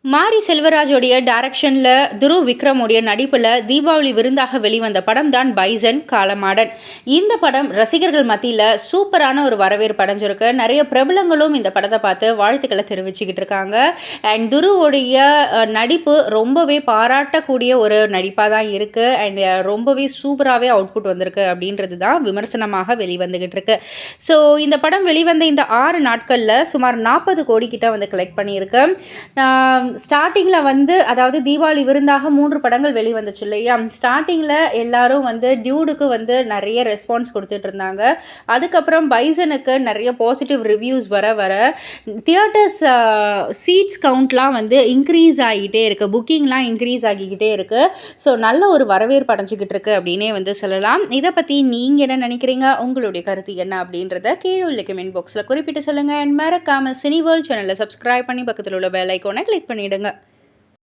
மாரி செல்வராஜோடைய டைரக்ஷன்ல துருவ் விக்ரமுடைய நடிப்புல தீபாவளி விருந்தாக வெளிவந்த படம் தான் பைசன் காலமாடன். இந்த படம் ரசிகர்கள் மத்தியில சூப்பரான ஒரு வரவேற்பு அடைஞ்சிருக்கு. நிறைய பிரபலங்களும் இந்த படத்தை பார்த்து வாழ்த்துக்களை தெரிவிச்சுக்கிட்டு இருக்காங்க. அண்ட் துருவோடைய நடிப்பு ரொம்பவே பாராட்டக்கூடிய ஒரு நடிப்பாக தான் இருக்கு. அண்ட் ரொம்பவே சூப்பராகவே அவுட்புட் வந்திருக்கு அப்படின்றது தான் விமர்சனமாக வெளிவந்துகிட்டு இருக்கு. ஸோ இந்த படம் வெளிவந்த இந்த 6 நாட்களில் சுமார் 40 கோடி கிட்ட வந்து கலெக்ட் பண்ணியிருக்கு. ஸ்டார்டிங்கில் வந்து அதாவது தீபாவளி விருந்தாக 3 படங்கள் வெளிவந்துச்சு இல்லையா? ஸ்டார்டிங்கில் எல்லாரும் வந்து டியூடுக்கு வந்து நிறைய ரெஸ்பான்ஸ் கொடுத்துட்டு இருந்தாங்க. அதுக்கப்புறம் பைசனுக்கு நிறைய பாசிட்டிவ் ரிவ்யூஸ் வர வர தியேட்டர்ஸ் சீட்ஸ் கவுண்ட்லாம் வந்து இன்க்ரீஸ் ஆகிட்டே இருக்குது. புக்கிங்லாம் இன்க்ரீஸ் ஆகிக்கிட்டே இருக்குது. ஸோ நல்ல ஒரு வரவேற்பு அடைஞ்சிக்கிட்டு இருக்கு அப்படின்னே வந்து சொல்லலாம். இதை பற்றி நீங்கள் என்ன நினைக்கிறீங்க? உங்களுடைய கருத்து என்ன அப்படின்றத கீழே உள்ள கமெண்ட் பாக்ஸில் குறிப்பிட்டு சொல்லுங்கள். அண்ட் மறக்காமல் சினி வேர்ல்ட் சேனலை சப்ஸ்கிரைப் பண்ணி பக்கத்தில் உள்ள பெல் ஐக்கானை கிளிக் பண்ணிவிடுங்க.